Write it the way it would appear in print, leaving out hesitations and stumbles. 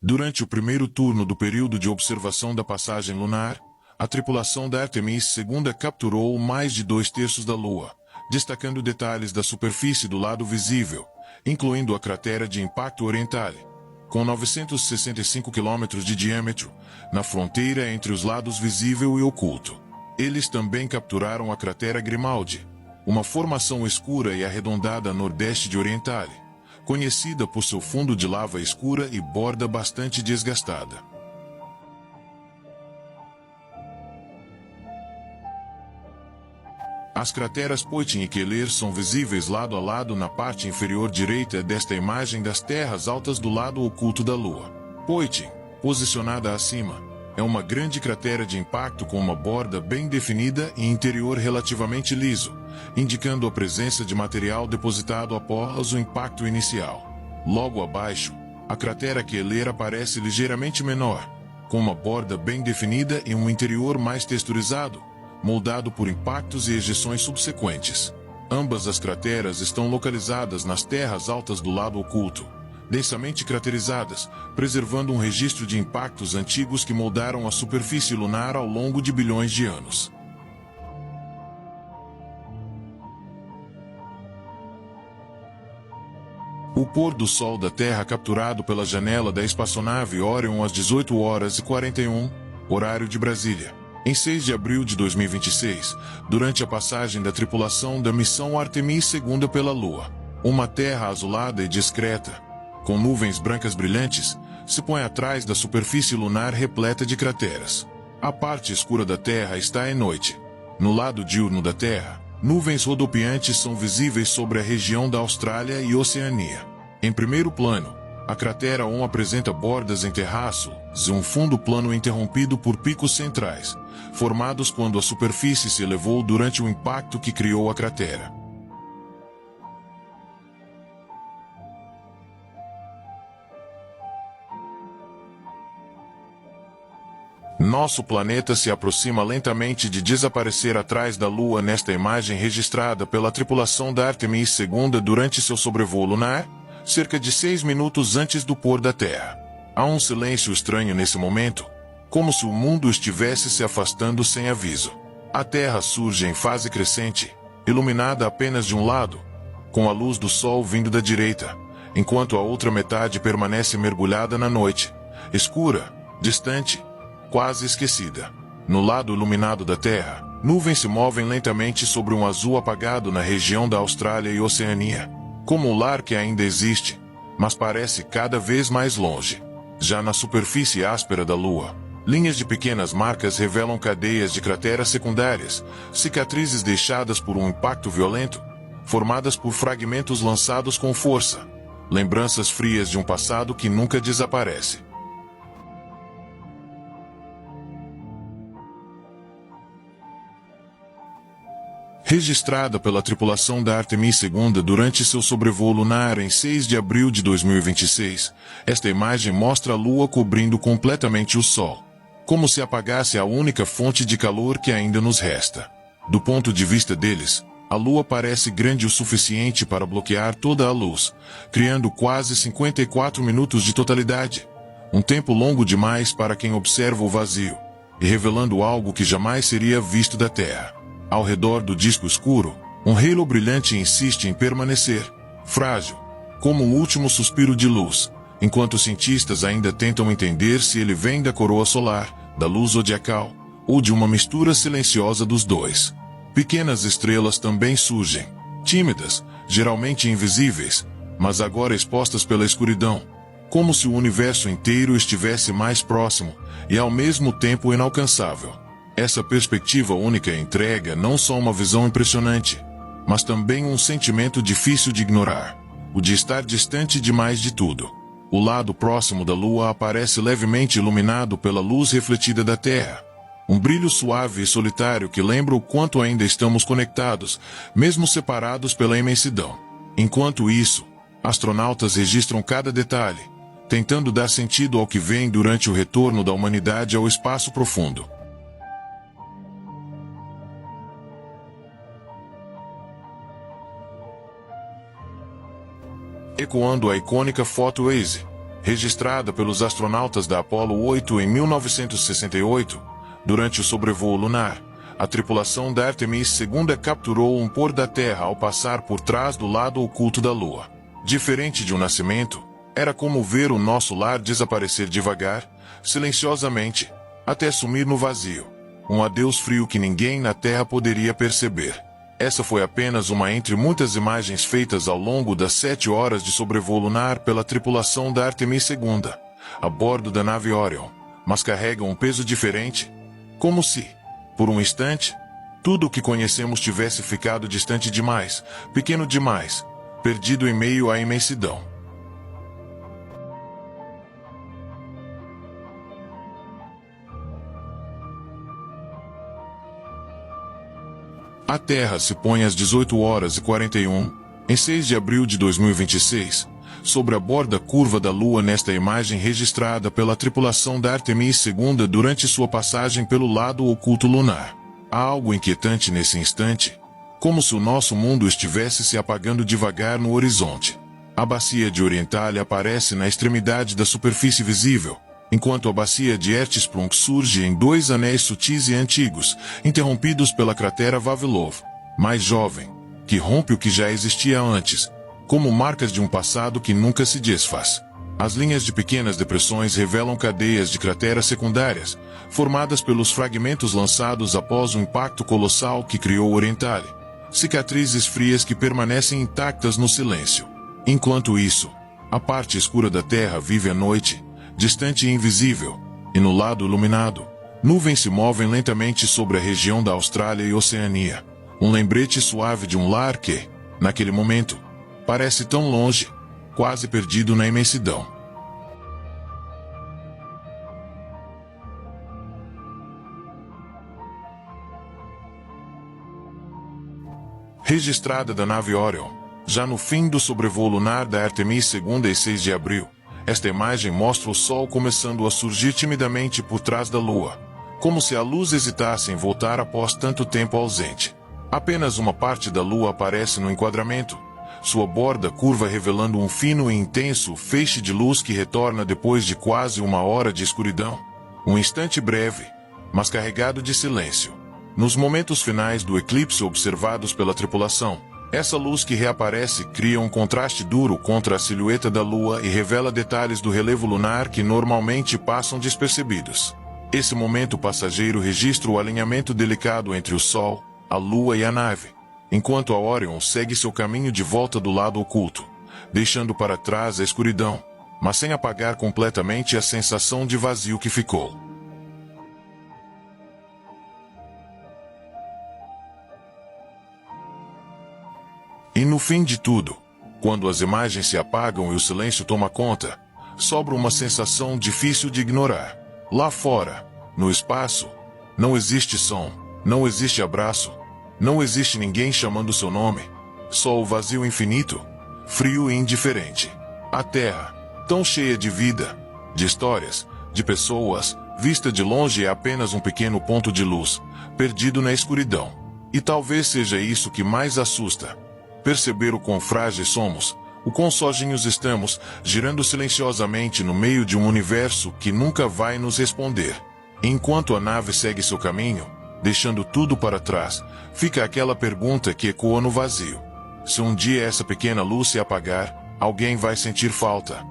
Durante o primeiro turno do período de observação da passagem lunar, a tripulação da Artemis II capturou mais de 2/3 da Lua, destacando detalhes da superfície do lado visível, incluindo a cratera de impacto Orientale, com 965 km de diâmetro, na fronteira entre os lados visível e oculto. Eles também capturaram a cratera Grimaldi, uma formação escura e arredondada a nordeste de Orientale, conhecida por seu fundo de lava escura e borda bastante desgastada. As crateras Poitin e Keeler são visíveis lado a lado na parte inferior direita desta imagem das terras altas do lado oculto da Lua. Poitin, posicionada acima, é uma grande cratera de impacto com uma borda bem definida e interior relativamente liso, indicando a presença de material depositado após o impacto inicial. Logo abaixo, a cratera Keeler aparece ligeiramente menor, com uma borda bem definida e um interior mais texturizado, moldado por impactos e ejeções subsequentes. Ambas as crateras estão localizadas nas terras altas do lado oculto, densamente craterizadas, preservando um registro de impactos antigos que moldaram a superfície lunar ao longo de bilhões de anos. O pôr do sol da Terra capturado pela janela da espaçonave Orion às 18h41, horário de Brasília, em 6 de abril de 2026, durante a passagem da tripulação da missão Artemis II pela Lua. Uma Terra azulada e discreta, com nuvens brancas brilhantes, se põe atrás da superfície lunar repleta de crateras. A parte escura da Terra está em noite. No lado diurno da Terra, nuvens rodopiantes são visíveis sobre a região da Austrália e Oceania. Em primeiro plano, a cratera 1 apresenta bordas em terraços e um fundo plano interrompido por picos centrais, formados quando a superfície se elevou durante o impacto que criou a cratera. Nosso planeta se aproxima lentamente de desaparecer atrás da Lua nesta imagem registrada pela tripulação da Artemis II durante seu sobrevoo lunar, cerca de 6 minutos antes do pôr da Terra. Há um silêncio estranho nesse momento, como se o mundo estivesse se afastando sem aviso. A Terra surge em fase crescente, iluminada apenas de um lado, com a luz do Sol vindo da direita, enquanto a outra metade permanece mergulhada na noite, escura, distante, quase esquecida. No lado iluminado da Terra, nuvens se movem lentamente sobre um azul apagado na região da Austrália e Oceania, como um lar que ainda existe, mas parece cada vez mais longe. Já na superfície áspera da Lua, linhas de pequenas marcas revelam cadeias de crateras secundárias, cicatrizes deixadas por um impacto violento, formadas por fragmentos lançados com força, lembranças frias de um passado que nunca desaparece. Registrada pela tripulação da Artemis II durante seu sobrevoo lunar em 6 de abril de 2026, esta imagem mostra a Lua cobrindo completamente o Sol, como se apagasse a única fonte de calor que ainda nos resta. Do ponto de vista deles, a Lua parece grande o suficiente para bloquear toda a luz, criando quase 54 minutos de totalidade, um tempo longo demais para quem observa o vazio, e revelando algo que jamais seria visto da Terra. Ao redor do disco escuro, um halo brilhante insiste em permanecer, frágil, como um último suspiro de luz, enquanto os cientistas ainda tentam entender se ele vem da coroa solar, da luz zodiacal, ou de uma mistura silenciosa dos dois. Pequenas estrelas também surgem, tímidas, geralmente invisíveis, mas agora expostas pela escuridão, como se o universo inteiro estivesse mais próximo e ao mesmo tempo inalcançável. Essa perspectiva única entrega não só uma visão impressionante, mas também um sentimento difícil de ignorar, o de estar distante demais de tudo. O lado próximo da Lua aparece levemente iluminado pela luz refletida da Terra, um brilho suave e solitário que lembra o quanto ainda estamos conectados, mesmo separados pela imensidão. Enquanto isso, astronautas registram cada detalhe, tentando dar sentido ao que vem durante o retorno da humanidade ao espaço profundo. Ecoando a icônica foto Waze, registrada pelos astronautas da Apollo 8 em 1968, durante o sobrevoo lunar. A tripulação da Artemis II capturou um pôr da Terra ao passar por trás do lado oculto da Lua. Diferente de um nascimento, era como ver o nosso lar desaparecer devagar, silenciosamente, até sumir no vazio. Um adeus frio que ninguém na Terra poderia perceber. Essa foi apenas uma entre muitas imagens feitas ao longo das 7 horas de sobrevoo lunar pela tripulação da Artemis II, a bordo da nave Orion, mas carregam um peso diferente, como se, por um instante, tudo o que conhecemos tivesse ficado distante demais, pequeno demais, perdido em meio à imensidão. A Terra se põe às 18h41, em 6 de abril de 2026, sobre a borda curva da Lua nesta imagem registrada pela tripulação da Artemis II durante sua passagem pelo lado oculto lunar. Há algo inquietante nesse instante, como se o nosso mundo estivesse se apagando devagar no horizonte. A bacia de Orientalia aparece na extremidade da superfície visível, enquanto a bacia de Ertsprung surge em 2 anéis sutis e antigos, interrompidos pela cratera Vavilov, mais jovem, que rompe o que já existia antes, como marcas de um passado que nunca se desfaz. As linhas de pequenas depressões revelam cadeias de crateras secundárias, formadas pelos fragmentos lançados após o impacto colossal que criou Orientalia, cicatrizes frias que permanecem intactas no silêncio. Enquanto isso, a parte escura da Terra vive a noite, distante e invisível, e no lado iluminado, nuvens se movem lentamente sobre a região da Austrália e Oceania. Um lembrete suave de um lar que, naquele momento, parece tão longe, quase perdido na imensidão. Registrada da nave Orion, já no fim do sobrevoo lunar da Artemis II em 6 de abril, esta imagem mostra o Sol começando a surgir timidamente por trás da Lua, como se a luz hesitasse em voltar após tanto tempo ausente. Apenas uma parte da Lua aparece no enquadramento, sua borda curva revelando um fino e intenso feixe de luz que retorna depois de quase 1 hora de escuridão. Um instante breve, mas carregado de silêncio. Nos momentos finais do eclipse observados pela tripulação, essa luz que reaparece cria um contraste duro contra a silhueta da Lua e revela detalhes do relevo lunar que normalmente passam despercebidos. Esse momento passageiro registra o alinhamento delicado entre o Sol, a Lua e a nave, enquanto a Orion segue seu caminho de volta do lado oculto, deixando para trás a escuridão, mas sem apagar completamente a sensação de vazio que ficou. E no fim de tudo, quando as imagens se apagam e o silêncio toma conta, sobra uma sensação difícil de ignorar. Lá fora, no espaço, não existe som, não existe abraço, não existe ninguém chamando seu nome, só o vazio infinito, frio e indiferente. A Terra, tão cheia de vida, de histórias, de pessoas, vista de longe é apenas um pequeno ponto de luz, perdido na escuridão. E talvez seja isso que mais assusta. Perceber o quão frágeis somos, o quão sozinhos estamos, girando silenciosamente no meio de um universo que nunca vai nos responder. Enquanto a nave segue seu caminho, deixando tudo para trás, fica aquela pergunta que ecoa no vazio. Se um dia essa pequena luz se apagar, alguém vai sentir falta.